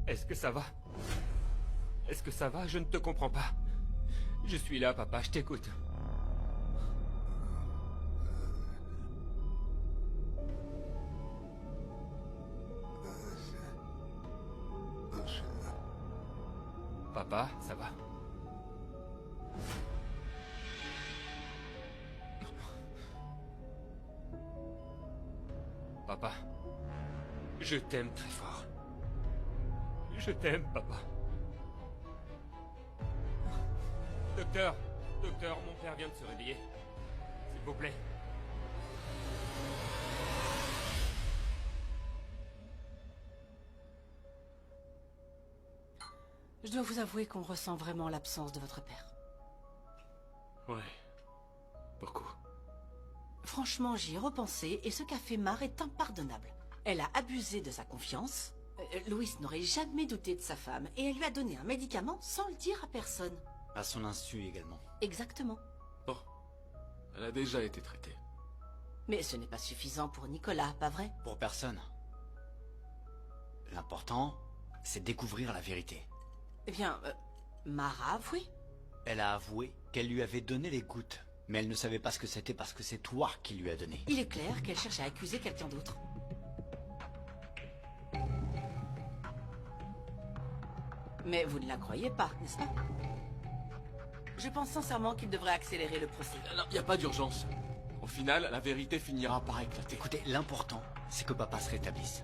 Est-ce que ça va? Est-ce que ça va? Je ne te comprends pas. Je suis là, papa, je t'écoute. Papa, ça va? Papa, je t'aime très fort. Je t'aime, papa. Docteur, docteur, mon père vient de se réveiller. S'il vous plaît. Je dois vous avouer qu'on ressent vraiment l'absence de votre père. Ouais. Beaucoup. Franchement, j'y ai repensé et ce qu'a fait Mar est impardonnable. Elle a abusé de sa confiance. Louis n'aurait jamais douté de sa femme et elle lui a donné un médicament sans le dire à personne. À son insu également. Exactement. Bon. Elle a déjà été traitée. Mais ce n'est pas suffisant pour Nicolas, pas vrai? Pour personne. L'important, c'est découvrir la vérité. Eh bien, Mar a avoué. Elle a avoué qu'elle lui avait donné les gouttes. Mais elle ne savait pas ce que c'était parce que c'est toi qui lui as donné. Il est clair qu'elle cherche à accuser quelqu'un d'autre. Mais vous ne la croyez pas, n'est-ce pas? Je pense sincèrement qu'il devrait accélérer le procès. Non, y a pas d'urgence. Au final, la vérité finira par éclater. Écoutez, l'important, c'est que papa se rétablisse.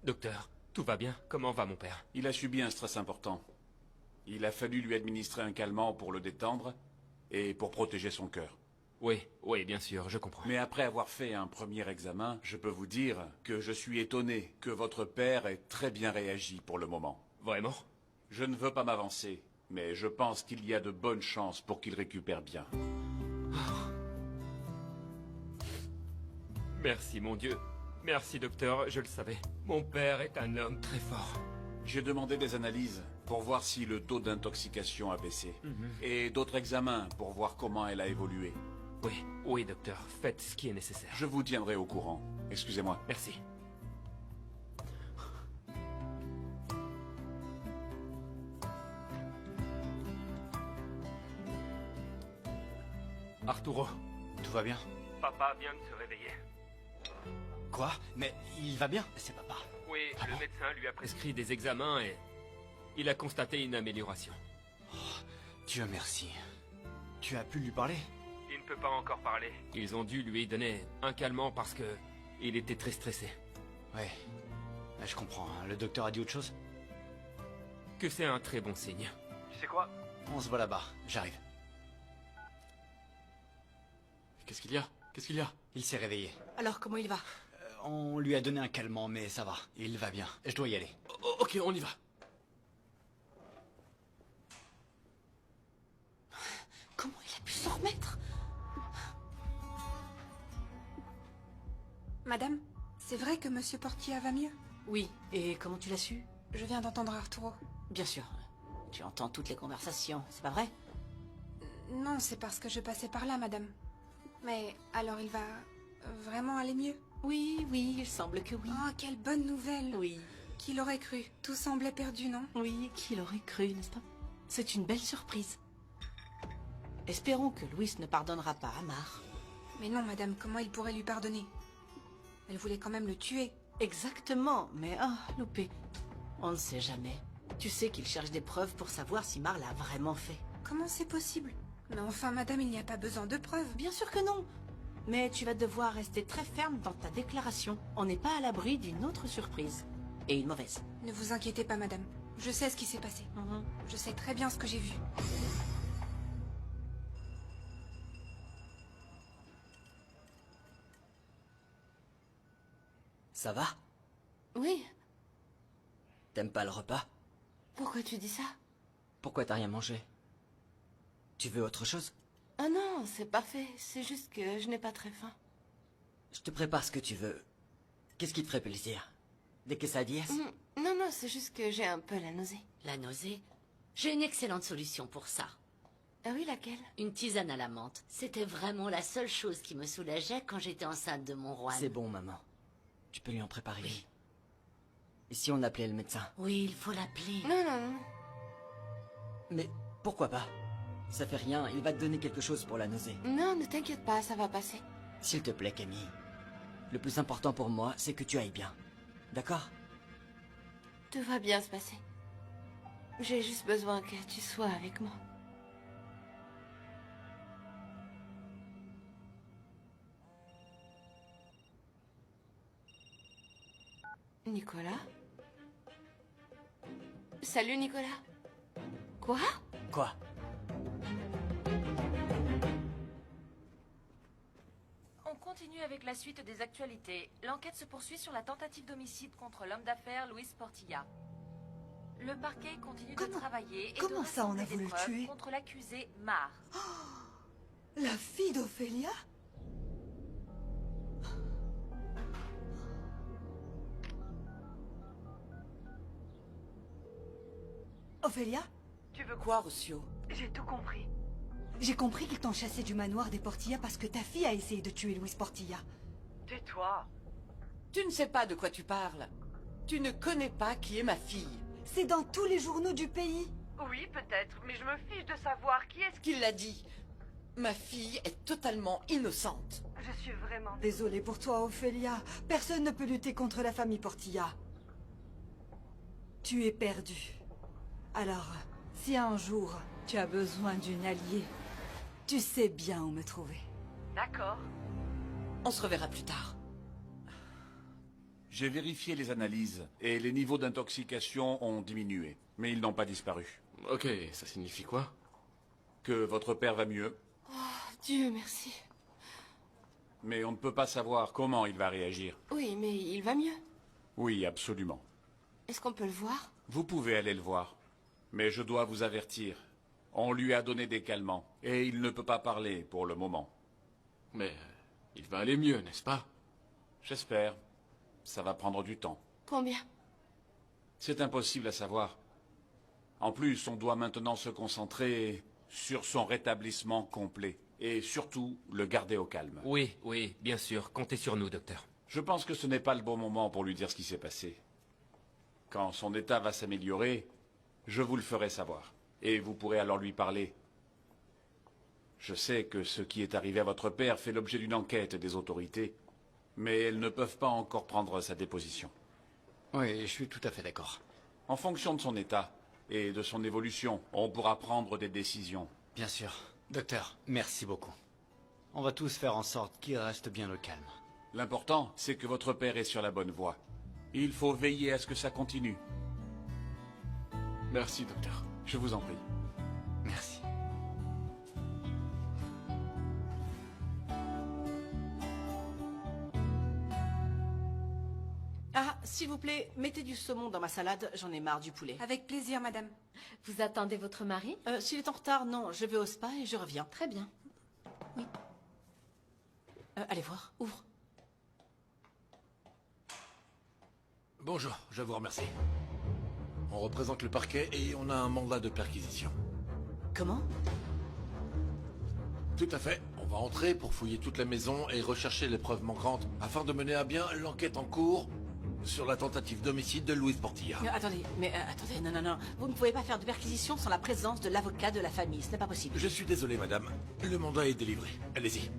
Docteur, tout va bien? Comment va mon père? Il a subi un stress important. Il a fallu lui administrer un calmant pour le détendre et pour protéger son cœur. Oui, oui, bien sûr, je comprends. Mais après avoir fait un premier examen, je peux vous dire que je suis étonné que votre père ait très bien réagi pour le moment. Vraiment? Je ne veux pas m'avancer, mais je pense qu'il y a de bonnes chances pour qu'il récupère bien. Merci, mon Dieu. Merci, docteur, je le savais. Mon père est un homme très fort. J'ai demandé des analyses pour voir si le taux d'intoxication a baissé. Et d'autres examens pour voir comment elle a évolué. Oui, oui, docteur, faites ce qui est nécessaire. Je vous tiendrai au courant. Excusez-moi. Merci. Arturo, Tout va bien? papa vient de se réveiller. Quoi? Mais il va bien? C'est papa. Oui, le médecin lui a prescrit des examens et il a constaté une amélioration. Dieu merci. Tu as pu lui parler? Il ne peut pas encore parler. Ils ont dû lui donner un calmant parce que il était très stressé. Ouais. Je comprends. Hein. Le docteur a dit autre chose? Que c'est un très bon signe. Tu sais quoi? On se voit là-bas. J'arrive. Qu'est-ce qu'il y a? Qu'est-ce qu'il y a? Il s'est réveillé. Alors, comment il va? On lui a donné un calmant, mais ça va. Il va bien. Je dois y aller. Ok, on y va. Comment il a pu s'en remettre? Madame, c'est vrai que Monsieur Portia va mieux? Oui, et comment tu l'as su? Je viens d'entendre Arturo. Bien sûr. Tu entends toutes les conversations, c'est pas vrai? Non, c'est parce que je passais par là, madame. Mais alors il va vraiment aller mieux? Oui, oui, il semble que oui. Oh, quelle bonne nouvelle! Oui, Qui l'aurait cru? Tout semblait perdu, non? oui, qui l'aurait cru, n'est-ce pas? C'est une belle surprise. Espérons que Louis ne pardonnera pas à Mar. Mais non, madame, comment il pourrait lui pardonner? Elle voulait quand même le tuer. Exactement, mais loupé. On ne sait jamais. Tu sais qu'il cherche des preuves pour savoir si Mar l'a vraiment fait. Comment c'est possible? Mais enfin, madame, il n'y a pas besoin de preuves. Bien sûr que non. Mais tu vas devoir rester très ferme dans ta déclaration. On n'est pas à l'abri d'une autre surprise. Et une mauvaise. Ne vous inquiétez pas, madame. Je sais ce qui s'est passé. Je sais très bien ce que j'ai vu. Ça va? Oui. T'aimes pas le repas? Pourquoi tu dis ça? Pourquoi t'as rien mangé? Tu veux autre chose? Ah non, c'est parfait. C'est juste que je n'ai pas très faim. Je te prépare ce que tu veux. Qu'est-ce qui te ferait plaisir? ¿De quesadillas? Non, non, c'est juste que j'ai un peu la nausée. La nausée? J'ai une excellente solution pour ça. Ah oui, laquelle? Une tisane à la menthe. C'était vraiment la seule chose qui me soulageait quand j'étais enceinte de mon roi. C'est bon, maman. Tu peux lui en préparer. Oui. Et si on appelait le médecin? Oui, il faut l'appeler. Non, non, non. Mais pourquoi pas? Ça fait rien, il va te donner quelque chose pour la nausée. Non, ne t'inquiète pas, ça va passer. S'il te plaît, Camille. Le plus important pour moi, c'est que tu ailles bien. D'accord? Tout va bien se passer. J'ai juste besoin que tu sois avec moi. Nicolas? Salut, Nicolas. Quoi? Quoi? On continue avec la suite des actualités. L'enquête se poursuit sur la tentative d'homicide contre l'homme d'affaires Luis Portilla. Le parquet continue de travailler et comment de ça, on a rassembler voulu des le preuves tuer? contre l'accusé Mar. La fille d'Ophélia? Ophélia? Tu veux quoi, Rossio? J'ai tout compris. J'ai compris qu'ils t'ont chassé du manoir des Portilla parce que ta fille a essayé de tuer Luis Portilla. Tais-toi. Tu ne sais pas de quoi tu parles. Tu ne connais pas qui est ma fille. C'est dans tous les journaux du pays. Oui, peut-être, mais je me fiche de savoir qui est-ce qui l'a dit. Ma fille est totalement innocente. Je suis vraiment désolée pour toi, Ophélia. Personne ne peut lutter contre la famille Portilla. Tu es perdue. Alors, si un jour tu as besoin d'une alliée, tu sais bien où me trouver. D'accord. On se reverra plus tard. J'ai vérifié les analyses et les niveaux d'intoxication ont diminué, mais ils n'ont pas disparu. Ok, ça signifie quoi? Que votre père va mieux, Dieu merci. mais on ne peut pas savoir comment il va réagir. Oui, mais il va mieux. Oui, absolument. Est-ce qu'on peut le voir? Vous pouvez aller le voir, mais je dois vous avertir. On lui a donné des calmants, et il ne peut pas parler pour le moment. Mais il va aller mieux, n'est-ce pas? J'espère. Ça va prendre du temps. Combien? C'est impossible à savoir. En plus, on doit maintenant se concentrer sur son rétablissement complet. Et surtout, le garder au calme. Oui, oui, bien sûr. Comptez sur nous, docteur. Je pense que ce n'est pas le bon moment pour lui dire ce qui s'est passé. Quand son état va s'améliorer, je vous le ferai savoir. Et vous pourrez alors lui parler. Je sais que ce qui est arrivé à votre père fait l'objet d'une enquête des autorités, mais elles ne peuvent pas encore prendre sa déposition. Oui, je suis tout à fait d'accord. En fonction de son état et de son évolution, on pourra prendre des décisions. Bien sûr. Docteur, merci beaucoup. On va tous faire en sorte qu'il reste bien au calme. L'important, c'est que votre père est sur la bonne voie. Il faut veiller à ce que ça continue. Merci, docteur. Je vous en prie. Merci. Ah, s'il vous plaît, mettez du saumon dans ma salade, j'en ai marre du poulet. Avec plaisir, madame. Vous attendez votre mari? S'il est en retard, non, je vais au spa et je reviens. Très bien. Oui. Allez voir, ouvre. Bonjour, je vous remercie. On représente le parquet et on a un mandat de perquisition. Comment? Tout à fait. On va entrer pour fouiller toute la maison et rechercher les preuves manquantes afin de mener à bien l'enquête en cours sur la tentative d'homicide de Luis Portilla. Attendez, attendez, non, non, non. Vous ne pouvez pas faire de perquisition sans la présence de l'avocat de la famille, ce n'est pas possible. Je suis désolé, madame. Le mandat est délivré. Allez-y.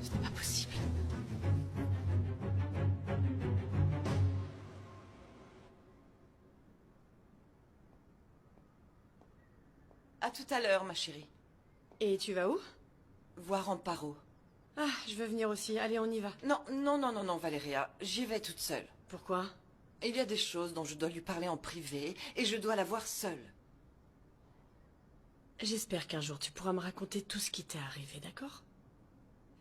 Ce n'est pas possible. À tout à l'heure, ma chérie. Et tu vas où? Voir Amparo. Ah, je veux venir aussi. Allez, on y va. Non, non, non, non, non, Valéria. J'y vais toute seule. Pourquoi? Il y a des choses dont je dois lui parler en privé et je dois la voir seule. J'espère qu'un jour tu pourras me raconter tout ce qui t'est arrivé, d'accord?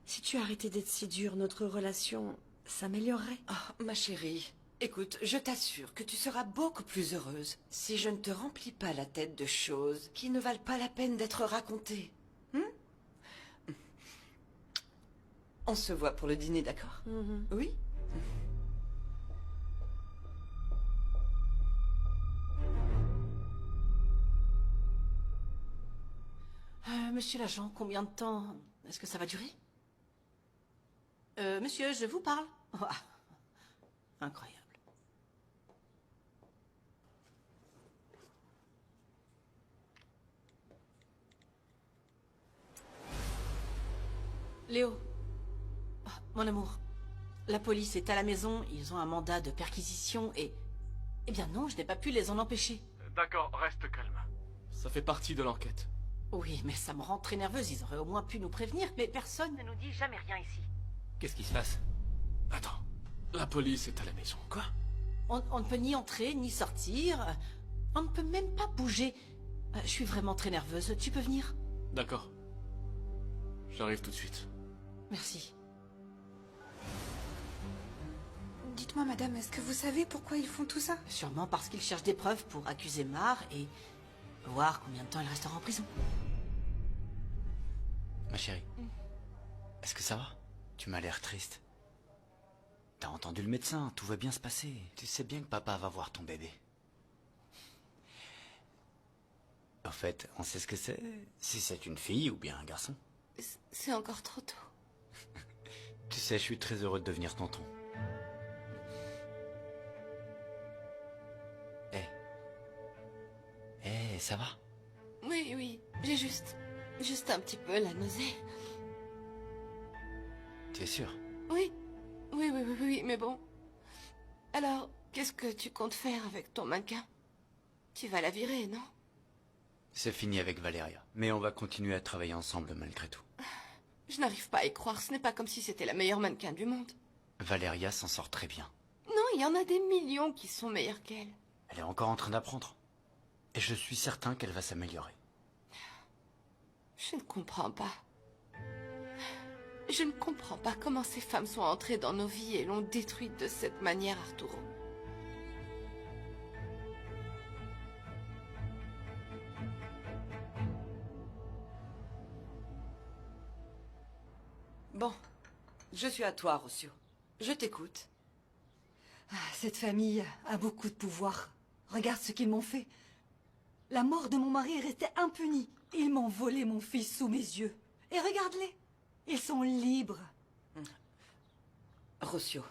Si tu arrêtais d'être si dure, notre relation s'améliorerait. Oh, ma chérie, écoute, je t'assure que tu seras beaucoup plus heureuse si je ne te remplis pas la tête de choses qui ne valent pas la peine d'être racontées. On se voit pour le dîner, d'accord? Oui? Monsieur l'agent, combien de temps est-ce que ça va durer? Monsieur, je vous parle. Oh, incroyable. Léo. Oh, mon amour. La police est à la maison, ils ont un mandat de perquisition et... Eh bien non, je n'ai pas pu les en empêcher. D'accord, reste calme. Ça fait partie de l'enquête. Oui, mais ça me rend très nerveuse, ils auraient au moins pu nous prévenir, mais personne ne nous dit jamais rien ici. Qu'est-ce qui se passe? Attends, la police est à la maison. Quoi? On ne peut ni entrer, ni sortir. On ne peut même pas bouger. Je suis vraiment très nerveuse, tu peux venir? D'accord. J'arrive tout de suite. Merci. Dites-moi, madame, est-ce que vous savez pourquoi ils font tout ça? Sûrement parce qu'ils cherchent des preuves pour accuser Mar et voir combien de temps il restera en prison. Ma chérie, est-ce que ça va? Tu m'as l'air triste. T'as entendu le médecin, tout va bien se passer. Tu sais bien que papa va voir ton bébé. En fait, on sait ce que c'est? Si c'est une fille ou bien un garçon. C'est encore trop tôt. Tu sais, je suis très heureux de devenir tonton. Eh, ça va? Oui, oui, j'ai juste un petit peu la nausée. Tu es sûr? Oui, oui, mais bon. Alors, qu'est-ce que tu comptes faire avec ton mannequin? Tu vas la virer, non? C'est fini avec Valéria, mais on va continuer à travailler ensemble malgré tout. Je n'arrive pas à y croire, ce n'est pas comme si c'était la meilleure mannequin du monde. Valéria s'en sort très bien. Non, il y en a des millions qui sont meilleurs qu'elle. Elle est encore en train d'apprendre. Et je suis certain qu'elle va s'améliorer. Je ne comprends pas. Je ne comprends pas comment ces femmes sont entrées dans nos vies et l'ont détruite de cette manière, Arturo. Bon, je suis à toi, Rocio. Je t'écoute. Cette famille a beaucoup de pouvoir. Regarde ce qu'ils m'ont fait. La mort de mon mari est restée impunie. Ils m'ont volé mon fils sous mes yeux. Et regarde-les. Ils sont libres. Rocio,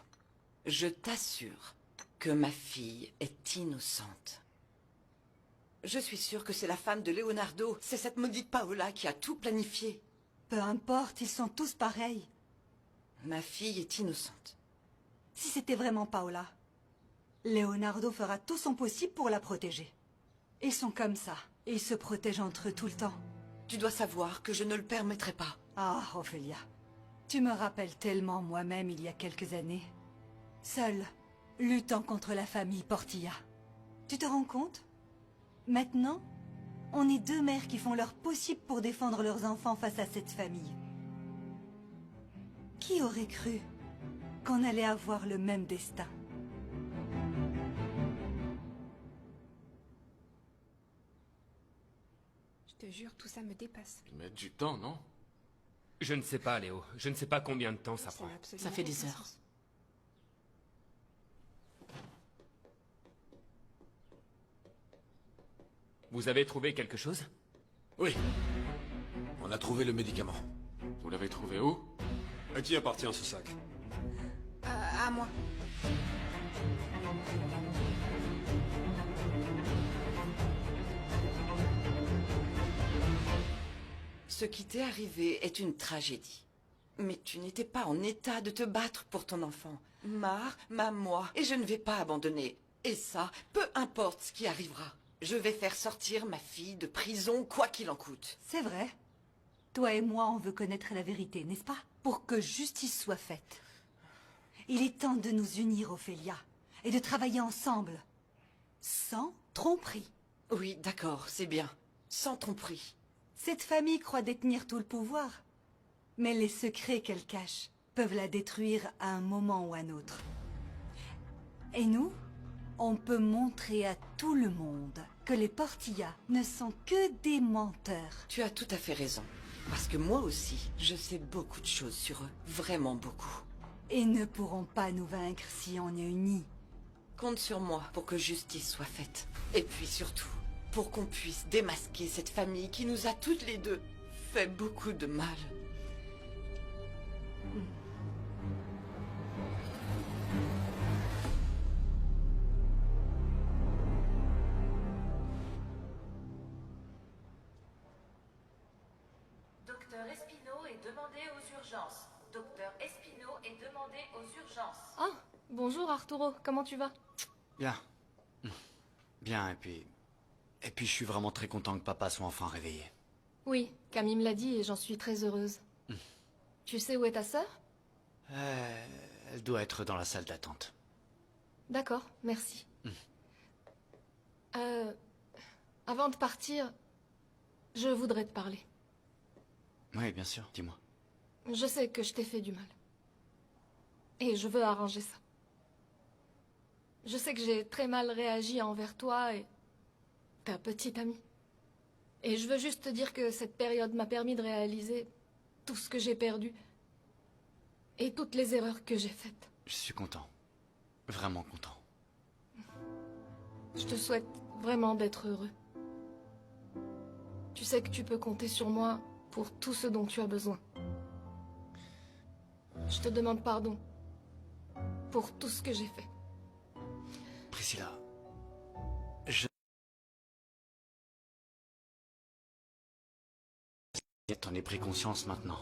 je t'assure que ma fille est innocente. Je suis sûre que c'est la femme de Leonardo. C'est cette maudite Paola qui a tout planifié. Peu importe, ils sont tous pareils. Ma fille est innocente. Si c'était vraiment Paola, Leonardo fera tout son possible pour la protéger. Ils sont comme ça. Ils se protègent entre eux tout le temps. Tu dois savoir que je ne le permettrai pas. Ah, Ophelia, tu me rappelles tellement moi-même il y a quelques années. Seule, luttant contre la famille Portilla. Tu te rends compte? Maintenant, on est deux mères qui font leur possible pour défendre leurs enfants face à cette famille. Qui aurait cru qu'on allait avoir le même destin? Je te jure, tout ça me dépasse. Ils mettent du temps, non? Je ne sais pas, Léo. Je ne sais pas combien de temps ça prend. Ça fait des heures. Vous avez trouvé quelque chose? Oui. On a trouvé le médicament. Vous l'avez trouvé où? À qui appartient ce sac? À moi. Ce qui t'est arrivé est une tragédie. Mais tu n'étais pas en état de te battre pour ton enfant. Mar m'a moi, et je ne vais pas abandonner. Et ça, peu importe ce qui arrivera. Je vais faire sortir ma fille de prison, quoi qu'il en coûte. C'est vrai. Toi et moi, on veut connaître la vérité, n'est-ce pas? Pour que justice soit faite. Il est temps de nous unir, Ophelia, et de travailler ensemble. Sans tromperie. Oui, d'accord, c'est bien. Sans tromperie. Cette famille croit détenir tout le pouvoir. Mais les secrets qu'elle cache peuvent la détruire à un moment ou à un autre. Et nous, on peut montrer à tout le monde que les Portilla ne sont que des menteurs. Tu as tout à fait raison. Parce que moi aussi, je sais beaucoup de choses sur eux. Vraiment beaucoup. Ils ne pourront pas nous vaincre si on est unis. Compte sur moi pour que justice soit faite. Et puis surtout, pour qu'on puisse démasquer cette famille qui nous a toutes les deux fait beaucoup de mal. Docteur Espino est demandé aux urgences. Docteur Espino est demandé aux urgences. Ah, bonjour Arturo, comment tu vas? Bien. Bien, et puis je suis vraiment très content que papa soit enfin réveillé. Oui, Camille me l'a dit et j'en suis très heureuse. Tu sais où est ta sœur? Elle doit être dans la salle d'attente. D'accord, merci. Avant de partir, je voudrais te parler. Oui, bien sûr, dis-moi. Je sais que je t'ai fait du mal. Et je veux arranger ça. Je sais que j'ai très mal réagi envers toi et ta petite amie. Et je veux juste te dire que cette période m'a permis de réaliser tout ce que j'ai perdu et toutes les erreurs que j'ai faites. Je suis content. Vraiment content. Je te souhaite vraiment d'être heureux. Tu sais que tu peux compter sur moi pour tout ce dont tu as besoin. Je te demande pardon pour tout ce que j'ai fait. Priscilla, t'en ai pris conscience maintenant.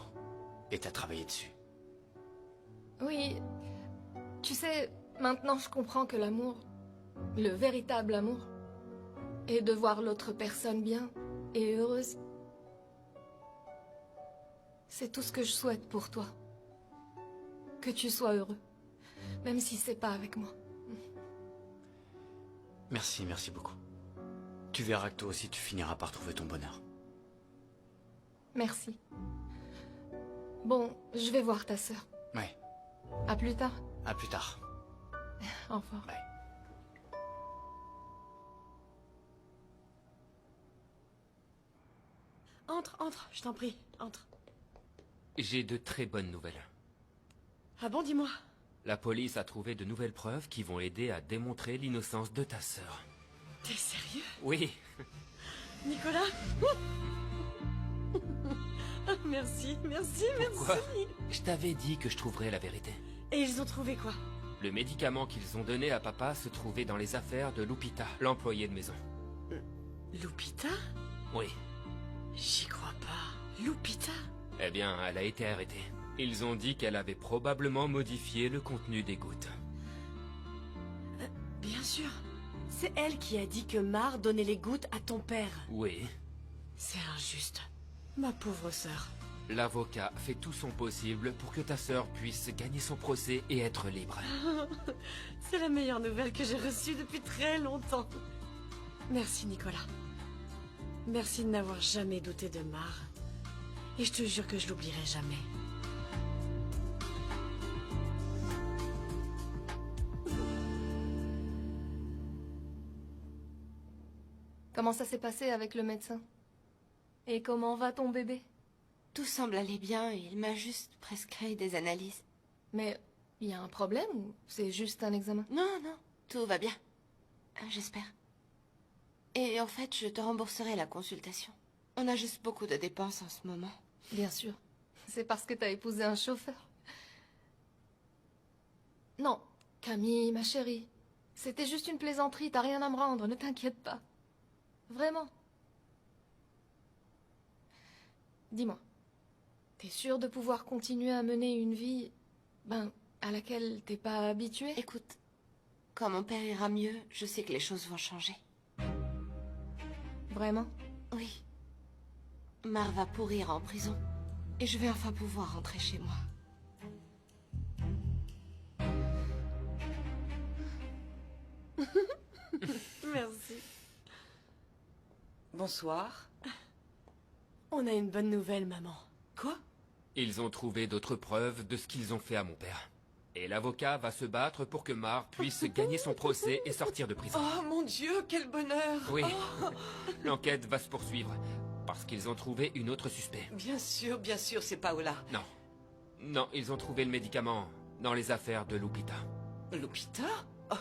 Et t'as travaillé dessus. Oui, tu sais, maintenant je comprends que l'amour, le véritable amour, est de voir l'autre personne bien et heureuse. C'est tout ce que je souhaite pour toi. Que tu sois heureux, même si c'est pas avec moi. Merci, merci beaucoup. Tu verras que toi aussi tu finiras par trouver ton bonheur. Merci. Bon, je vais voir ta sœur. Ouais. À plus tard. À plus tard. Au revoir. Bye. Entre, je t'en prie, entre. J'ai de très bonnes nouvelles. Ah bon, dis-moi. La police a trouvé de nouvelles preuves qui vont aider à démontrer l'innocence de ta sœur. T'es sérieux? Oui. Nicolas? Merci, merci, Pourquoi? merci. Je t'avais dit que je trouverais la vérité. Et ils ont trouvé quoi? Le médicament qu'ils ont donné à papa se trouvait dans les affaires de Lupita, l'employée de maison. Lupita? Oui. J'y crois pas. Lupita? Eh bien, elle a été arrêtée. Ils ont dit qu'elle avait probablement modifié le contenu des gouttes. Bien sûr. C'est elle qui a dit que Mar donnait les gouttes à ton père. Oui. C'est injuste. Ma pauvre sœur. L'avocat fait tout son possible pour que ta sœur puisse gagner son procès et être libre. C'est la meilleure nouvelle que j'ai reçue depuis très longtemps. Merci, Nicolas. Merci de n'avoir jamais douté de Mar. Et je te jure que je l'oublierai jamais. Comment ça s'est passé avec le médecin? Et comment va ton bébé? Tout semble aller bien et il m'a juste prescrit des analyses. Mais il y a un problème ou c'est juste un examen? Non, non, tout va bien. J'espère. Et en fait, je te rembourserai la consultation. On a juste beaucoup de dépenses en ce moment. Bien sûr. C'est parce que t'as épousé un chauffeur. Non, Camille, ma chérie. C'était juste une plaisanterie, t'as rien à me rendre, ne t'inquiète pas. Vraiment. Dis-moi, t'es sûre de pouvoir continuer à mener une vie, à laquelle t'es pas habituée? Écoute, quand mon père ira mieux, je sais que les choses vont changer. Vraiment? Oui. Mar va pourrir en prison. Et je vais enfin pouvoir rentrer chez moi. Merci. Bonsoir. On a une bonne nouvelle, maman. Quoi? Ils ont trouvé d'autres preuves de ce qu'ils ont fait à mon père. Et l'avocat va se battre pour que Mar puisse gagner son procès et sortir de prison. Oh mon Dieu, quel bonheur! Oui. Oh. L'enquête va se poursuivre. Parce qu'ils ont trouvé une autre suspect. Bien sûr, c'est Paola. Non. Non, ils ont trouvé le médicament dans les affaires de Lupita. Lupita? Oh,